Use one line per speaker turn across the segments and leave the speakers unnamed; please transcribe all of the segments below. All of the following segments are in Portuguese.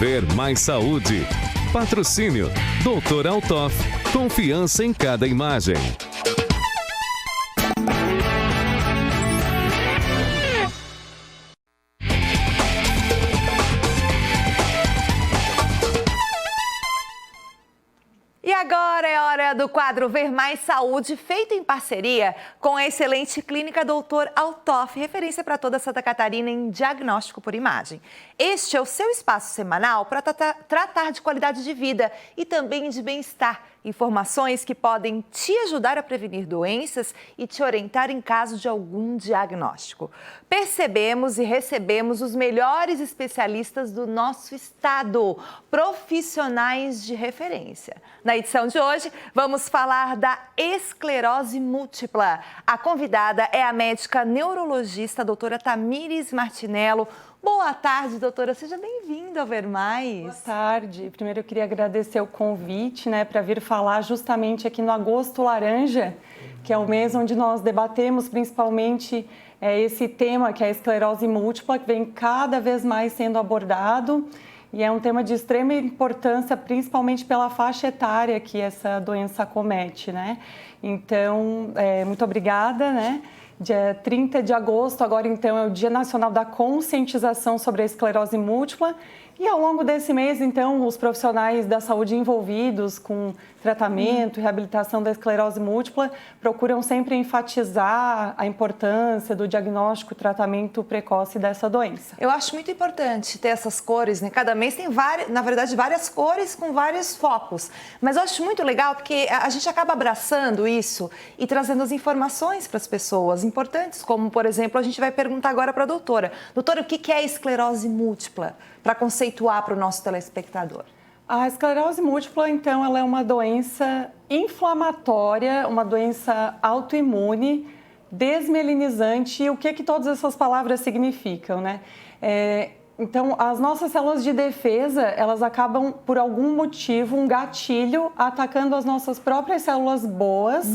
Ver Mais Saúde. Patrocínio Dr. Altoff. Confiança em cada imagem.
E agora é hora do quadro Ver Mais Saúde, feito em parceria com a excelente clínica Dr. Altoff, referência para toda Santa Catarina em diagnóstico por imagem. Este é o seu espaço semanal para tratar de qualidade de vida e também de bem-estar. Informações que podem te ajudar a prevenir doenças e te orientar em caso de algum diagnóstico. Percebemos e recebemos os melhores especialistas do nosso estado, profissionais de referência. Na edição de hoje, vamos falar da esclerose múltipla. A convidada é a médica neurologista, a doutora Tamires Martinello. Boa tarde, doutora. Seja bem-vinda ao Ver Mais.
Boa tarde. Primeiro eu queria agradecer o convite, para vir falar justamente aqui no Agosto Laranja, que é o mês onde nós debatemos principalmente esse tema, que é a esclerose múltipla, que vem cada vez mais sendo abordado. E é um tema de extrema importância, principalmente pela faixa etária que essa doença acomete, Então, muito obrigada, Dia 30 de agosto, agora então é o Dia Nacional da Conscientização sobre a Esclerose Múltipla. E ao longo desse mês, então, os profissionais da saúde envolvidos com tratamento e reabilitação da esclerose múltipla procuram sempre enfatizar a importância do diagnóstico e tratamento precoce dessa doença.
Eu acho muito importante ter essas cores, Cada mês tem várias cores com vários focos. Mas eu acho muito legal porque a gente acaba abraçando isso e trazendo as informações para as pessoas importantes, como, por exemplo, a gente vai perguntar agora para a doutora. Doutora, o que é a esclerose múltipla? Para conceituar para o nosso telespectador.
A esclerose múltipla, então, ela é uma doença inflamatória, uma doença autoimune, desmelinizante. E o que todas essas palavras significam, Então, as nossas células de defesa, elas acabam, por algum motivo, um gatilho, atacando as nossas próprias células boas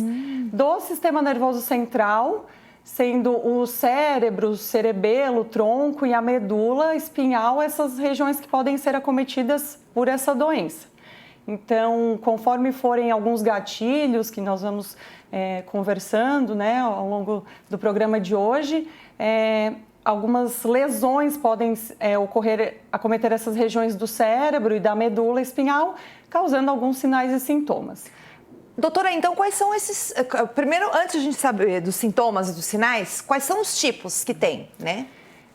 do sistema nervoso central, sendo o cérebro, o cerebelo, o tronco e a medula espinhal, essas regiões que podem ser acometidas por essa doença. Então, conforme forem alguns gatilhos que nós vamos conversando ao longo do programa de hoje, algumas lesões podem acometer essas regiões do cérebro e da medula espinhal, causando alguns sinais e sintomas.
Doutora, então quais são esses... Primeiro, antes de a gente saber dos sintomas e dos sinais, quais são os tipos que tem,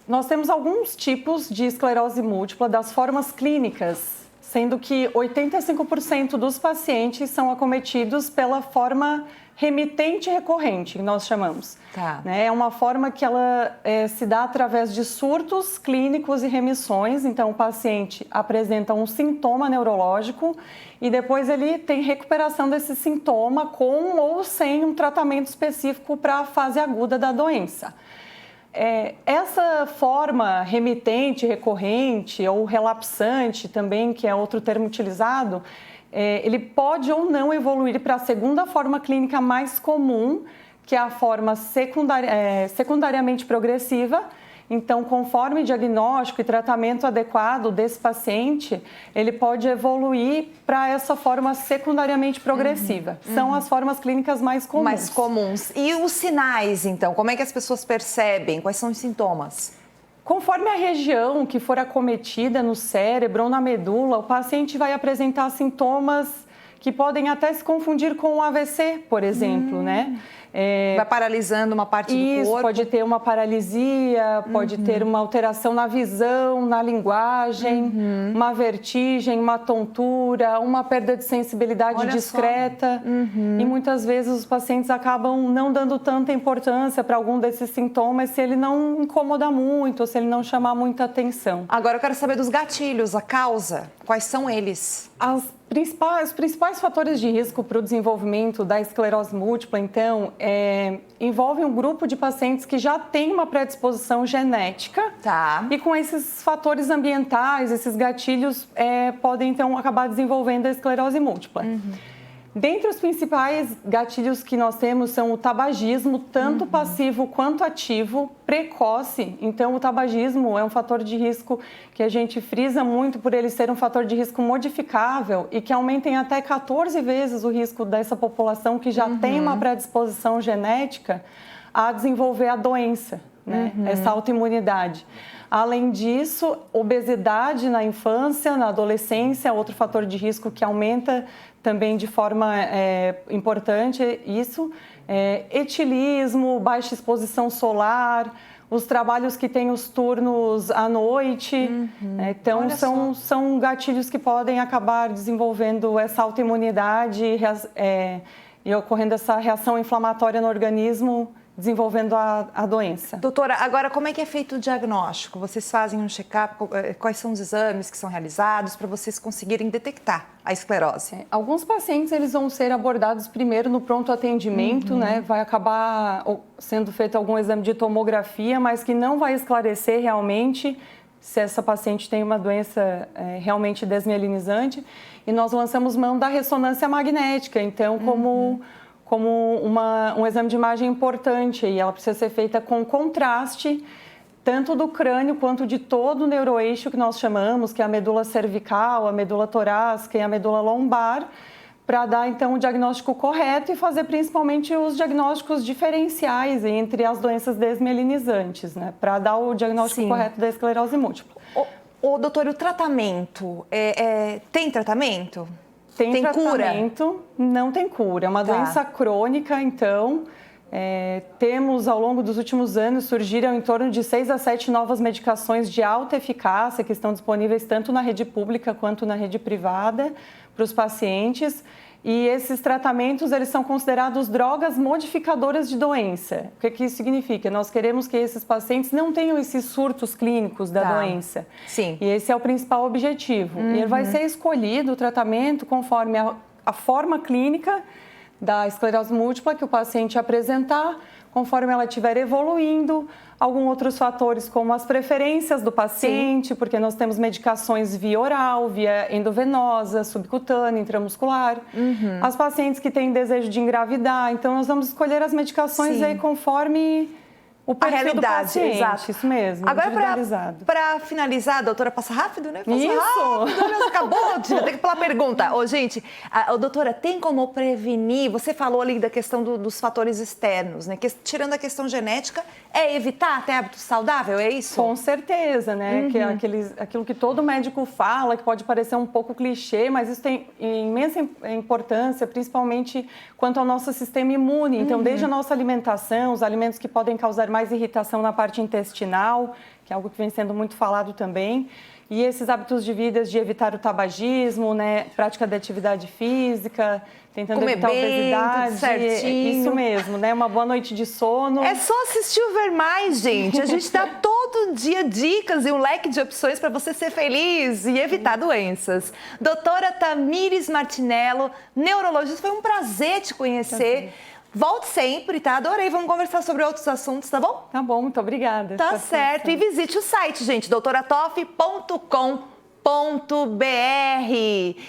Nós temos alguns tipos de esclerose múltipla das formas clínicas, sendo que 85% dos pacientes são acometidos pela forma remitente recorrente, que nós chamamos.
Tá.
É uma forma que ela se dá através de surtos clínicos e remissões. Então, o paciente apresenta um sintoma neurológico e depois ele tem recuperação desse sintoma com ou sem um tratamento específico para a fase aguda da doença. Essa forma remitente, recorrente ou relapsante também, que é outro termo utilizado, ele pode ou não evoluir para a segunda forma clínica mais comum, que é a forma secundariamente progressiva. Então, conforme diagnóstico e tratamento adequado desse paciente, ele pode evoluir para essa forma secundariamente progressiva. São as formas clínicas mais comuns.
Mais comuns. E os sinais, então? Como é que as pessoas percebem? Quais são os sintomas?
Conforme a região que for acometida no cérebro ou na medula, o paciente vai apresentar sintomas que podem até se confundir com um AVC, por exemplo,
Vai paralisando uma parte do corpo?
Isso, pode ter uma paralisia, pode ter uma alteração na visão, na linguagem, uma vertigem, uma tontura, uma perda de sensibilidade discreta. E muitas vezes os pacientes acabam não dando tanta importância para algum desses sintomas se ele não incomoda muito ou se ele não chamar muita atenção.
Agora eu quero saber dos gatilhos, a causa. Quais são eles?
Os principais fatores de risco para o desenvolvimento da esclerose múltipla, então, envolvem um grupo de pacientes que já tem uma predisposição genética.
Tá.
E com esses fatores ambientais, esses gatilhos, podem, então, acabar desenvolvendo a esclerose múltipla. Dentre os principais gatilhos que nós temos são o tabagismo, tanto passivo quanto ativo, precoce. Então, o tabagismo é um fator de risco que a gente frisa muito por ele ser um fator de risco modificável e que aumenta em até 14 vezes o risco dessa população que já tem uma predisposição genética a desenvolver a doença, né? Essa autoimunidade. Além disso, obesidade na infância, na adolescência, outro fator de risco que aumenta também de forma importante isso. Etilismo, baixa exposição solar, os trabalhos que têm os turnos à noite. Então, são gatilhos que podem acabar desenvolvendo essa autoimunidade e ocorrendo essa reação inflamatória no organismo, desenvolvendo a doença.
Doutora, agora como é que é feito o diagnóstico? Vocês fazem um check-up? Quais são os exames que são realizados para vocês conseguirem detectar a esclerose?
Alguns pacientes eles vão ser abordados primeiro no pronto atendimento, né? Vai acabar sendo feito algum exame de tomografia, mas que não vai esclarecer realmente se essa paciente tem uma doença realmente desmielinizante. E nós lançamos mão da ressonância magnética, então como um exame de imagem importante, e ela precisa ser feita com contraste, tanto do crânio quanto de todo o neuroeixo que nós chamamos, que é a medula cervical, a medula torácica e a medula lombar, para dar então o diagnóstico correto e fazer principalmente os diagnósticos diferenciais entre as doenças desmielinizantes, né? Para dar o diagnóstico correto da esclerose múltipla.
Doutor, o tratamento, tem tratamento?
Tem tratamento, cura? Não tem cura. É uma doença crônica, então. Temos, ao longo dos últimos anos, surgiram em torno de 6 a 7 novas medicações de alta eficácia que estão disponíveis tanto na rede pública quanto na rede privada para os pacientes. E esses tratamentos, eles são considerados drogas modificadoras de doença. O que isso significa? Nós queremos que esses pacientes não tenham esses surtos clínicos da doença.
Sim.
E esse é o principal objetivo. E ele vai ser escolhido o tratamento conforme a forma clínica da esclerose múltipla que o paciente apresentar, conforme ela estiver evoluindo, alguns outros fatores como as preferências do paciente, porque nós temos medicações via oral, via endovenosa, subcutânea, intramuscular. As pacientes que têm desejo de engravidar, então nós vamos escolher as medicações aí conforme o perfil do paciente.
Exato.
Isso mesmo,
agora, para finalizar, doutora, passa rápido, né?
Isso!
Rápido, acabou de ter que falar pergunta. Gente, doutora, tem como prevenir? Você falou ali da questão dos fatores externos, né? Tirando a questão genética, evitar ter hábito saudável, é isso?
Com certeza, né? Que é aquilo que todo médico fala, que pode parecer um pouco clichê, mas isso tem imensa importância, principalmente quanto ao nosso sistema imune. Então, desde a nossa alimentação, os alimentos que podem causar mais irritação na parte intestinal, que é algo que vem sendo muito falado também, e esses hábitos de vida de evitar o tabagismo, né, prática de atividade física, tentando
comer
evitar a obesidade,
tudo certinho.
Isso mesmo, né, uma boa noite de sono.
É só assistir o Ver Mais, gente. A gente dá todo dia dicas e um leque de opções para você ser feliz e evitar doenças. Doutora Tamires Martinello, neurologista, foi um prazer te conhecer. Volte sempre, tá? Adorei. Vamos conversar sobre outros assuntos, tá bom?
Tá bom, muito obrigada.
Tá certo. E visite o site, gente, doutoratoff.com.br.